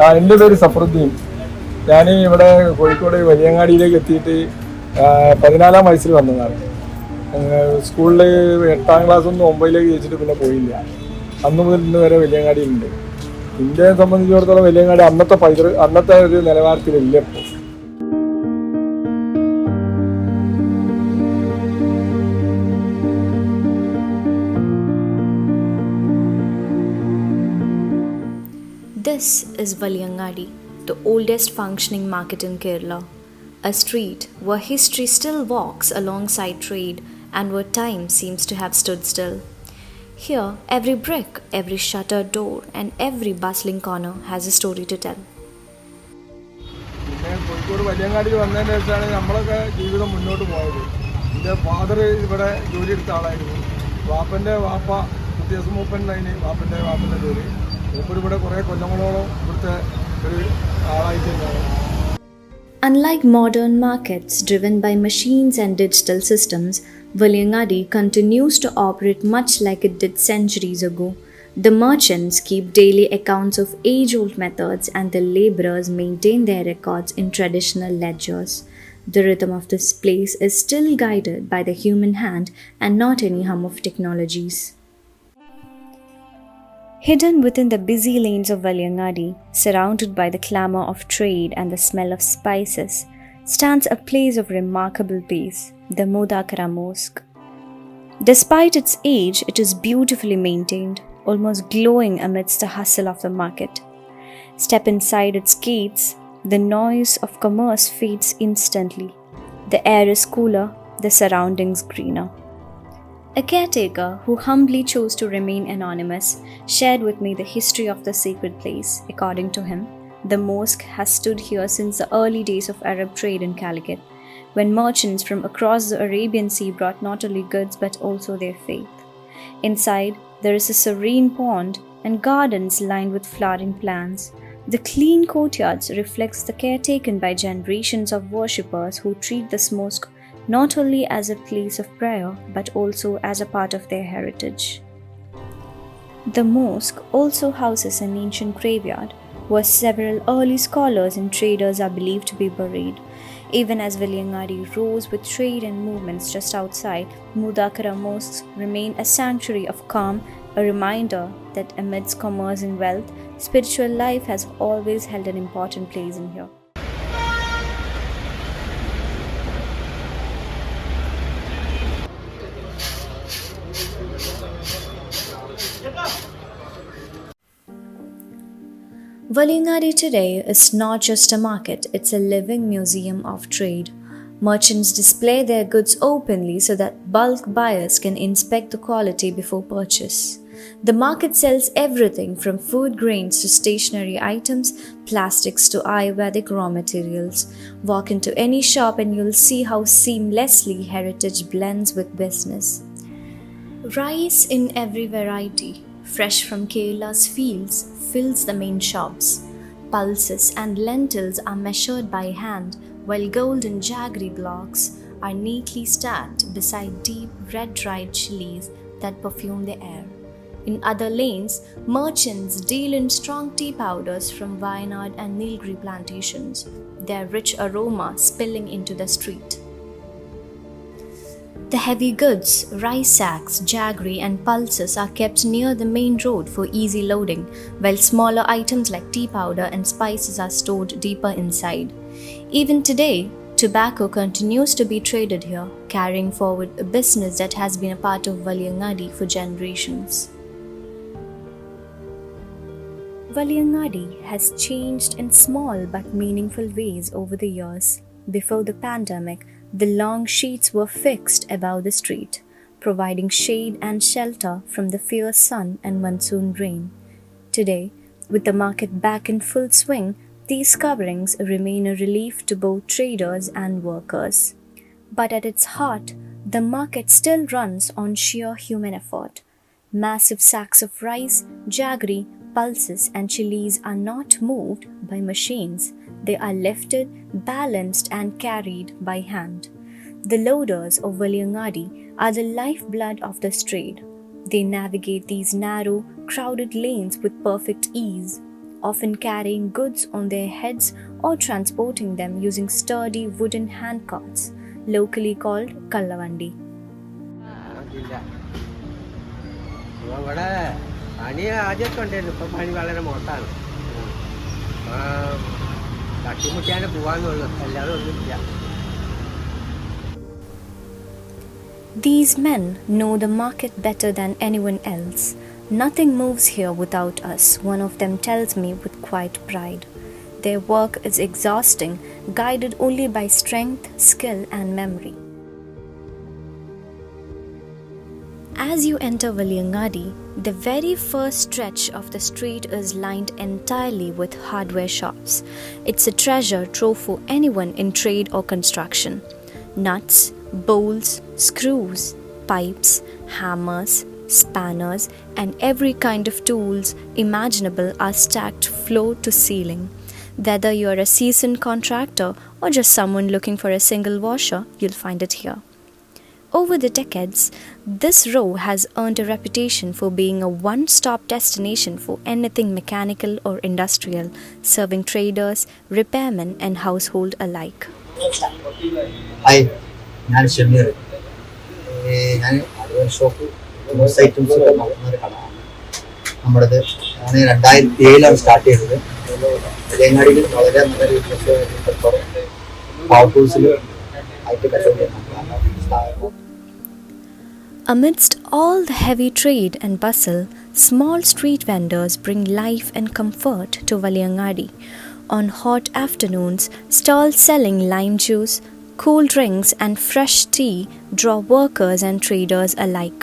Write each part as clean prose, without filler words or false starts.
എൻ്റെ പേര് സഫറുദ്ദീൻ. ഞാൻ ഇവിടെ കോഴിക്കോട് വലിയങ്ങാടിയിലേക്ക് എത്തിയിട്ട് 14-ാം വയസ്സിൽ വന്നതാണ്. സ്കൂളിൽ 8-ാം ക്ലാസ് ഒന്നും 9ലേക്ക് ജയിച്ചിട്ട് പിന്നെ പോയില്ല. അന്ന് മുതൽ ഇന്ന് വരെ വലിയങ്ങാടിയിലുണ്ട്. ഇന്ത്യയെ സംബന്ധിച്ചിടത്തോളം വലിയങ്ങാടി അന്നത്തെ ഒരു നിലവാരത്തിലില്ല ഇപ്പോൾ. This is Valiyangadi, the oldest functioning market in Kerala, a street where history still walks alongside trade and where time seems to have stood still. Here, every brick, every shuttered door, and every bustling corner has a story to tell. പിന്നെ കോഴിക്കോട് വലിയങ്ങാടി വന്നതിന് ശേഷമാണ് നമ്മളൊക്കെ ജീവിതം മുന്നോട്ട് പോയത്. എൻ്റെ father ഇവിടെ ജോലി എടുത്ത ആളായിരുന്നു. വാപ്പൻ്റെ വാപ്പ വ്യത്യാസം മൂപ്പനായിരുന്നു വാപ്പൻ്റെ ജോലി. ഇവിടെ കുറേ കൊല്ലങ്ങളോളം ഇവിടുത്തെ ഒരു ആളായിട്ട് തന്നെയാണ്. Unlike modern markets driven by machines and digital systems, Valiyangadi continues to operate much like it did centuries ago. The merchants keep daily accounts of age-old methods and the laborers maintain their records in traditional ledgers. The rhythm of this place is still guided by the human hand and not any hum of technologies. Hidden within the busy lanes of Valiyangadi, surrounded by the clamour of trade and the smell of spices, stands a place of remarkable peace, the Mudakara Mosque. Despite its age, it is beautifully maintained, almost glowing amidst the hustle of the market. Step inside its gates, the noise of commerce fades instantly. The air is cooler, the surroundings greener. A caretaker who humbly chose to remain anonymous shared with me the history of the sacred place. According to him, the mosque has stood here since the early days of Arab trade in Calicut, when merchants from across the Arabian Sea brought not only goods but also their faith. Inside, there is a serene pond and gardens lined with flowering plants. The clean courtyards reflects the care taken by generations of worshippers who treat this mosque not only as a place of prayer but also as a part of their heritage. The mosque also houses an ancient graveyard where several early scholars and traders are believed to be buried. Even as Valiyangadi rose with trade and movements just outside, Mudakara mosques remain a sanctuary of calm, a reminder that amidst commerce and wealth, spiritual life has always held an important place in here. Valiyangadi today is not just a market, it's a living museum of trade. Merchants display their goods openly so that bulk buyers can inspect the quality before purchase. The market sells everything from food grains to stationery items, plastics to Ayurvedic raw materials. Walk into any shop and you'll see how seamlessly heritage blends with business. Rice in every variety, fresh from Kerala's fields, fills the main shops. Pulses and lentils are measured by hand, while gold and jaggery blocks are neatly stacked beside deep red-dried chilies that perfume the air. In other lanes, merchants deal in strong tea powders from Wayanad and Nilgiri plantations, their rich aroma spilling into the street. The heavy goods, rice sacks, jaggery and pulses are kept near the main road for easy loading, while smaller items like tea powder and spices are stored deeper inside. Even today, tobacco continues to be traded here, carrying forward a business that has been a part of Valiyangadi for generations. Valiyangadi has changed in small but meaningful ways over the years. Before the pandemic, the long sheets were fixed above the street, providing shade and shelter from the fierce sun and monsoon rain. Today, with the market back in full swing, these coverings remain a relief to both traders and workers. But at its heart, the market still runs on sheer human effort. Massive sacks of rice, jaggery, pulses, and chilies are not moved by machines. They are lifted, balanced, and carried by hand. The loaders of Valiyangadi are the lifeblood of this trade. They navigate these narrow, crowded lanes with perfect ease, often carrying goods on their heads or transporting them using sturdy wooden handcarts, locally called Kallavandi. ഇല്ല ഇവിടെ പണി ആദ്യമൊക്കെ ഉണ്ടായിരുന്നു. ഇപ്പം പണി വളരെ മോശമാണ്. തട്ടിമുട്ടിയാണ് പോകാന്നുള്ളൂ, അല്ലാതെ ഒന്നുമില്ല. These men know the market better than anyone else. Nothing moves here without us, one of them tells me with quiet pride. Their work is exhausting, guided only by strength, skill, and memory. As you enter Valiyangadi, the very first stretch of the street is lined entirely with hardware shops. It's a treasure trove for anyone in trade or construction. Nuts, bolts, screws, pipes, hammers, spanners, and every kind of tools imaginable are stacked floor to ceiling. Whether you're a seasoned contractor or just someone looking for a single washer, you'll find it here. Over the decades, this row has earned a reputation for being a one-stop destination for anything mechanical or industrial, serving traders, repairmen, and household alike. Hi, ഞാൻ ഷമീർ. ഞാൻ hardware shop goods items ഒക്കെ നോക്കുന്ന ഒരു കടയാണ് നമ്മുടേത്. ഞാൻ 2007 start ചെയ്തത്. വലിയങ്ങാടിയിൽ വളരെ നല്ലൊരു പവർ ടൂൾസിൽ ആയിട്ട് കച്ചവടം ചെയ്യുന്ന. Amidst all the heavy trade and bustle, small street vendors bring life and comfort to Valiyangadi. On hot afternoons, stalls selling lime juice, cool drinks and fresh tea draw workers and traders alike.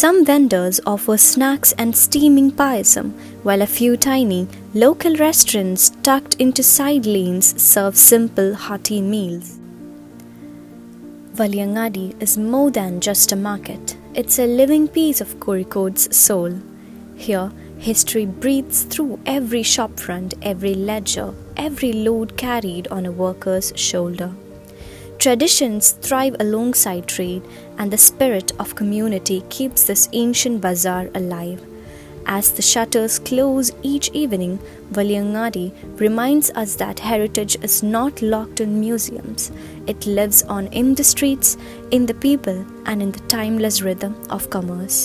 Some vendors offer snacks and steaming payasam, while a few tiny, local restaurants tucked into side lanes serve simple, hearty meals. Valiyangadi is more than just a market. It's a living piece of Kozhikode's soul. Here, history breathes through every shop front, every ledger, every load carried on a worker's shoulder. Traditions thrive alongside trade, and the spirit of community keeps this ancient bazaar alive. As the shutters close each evening, Valiyangadi reminds us that heritage is not locked in museums. It lives on in the streets, in the people, and in the timeless rhythm of commerce.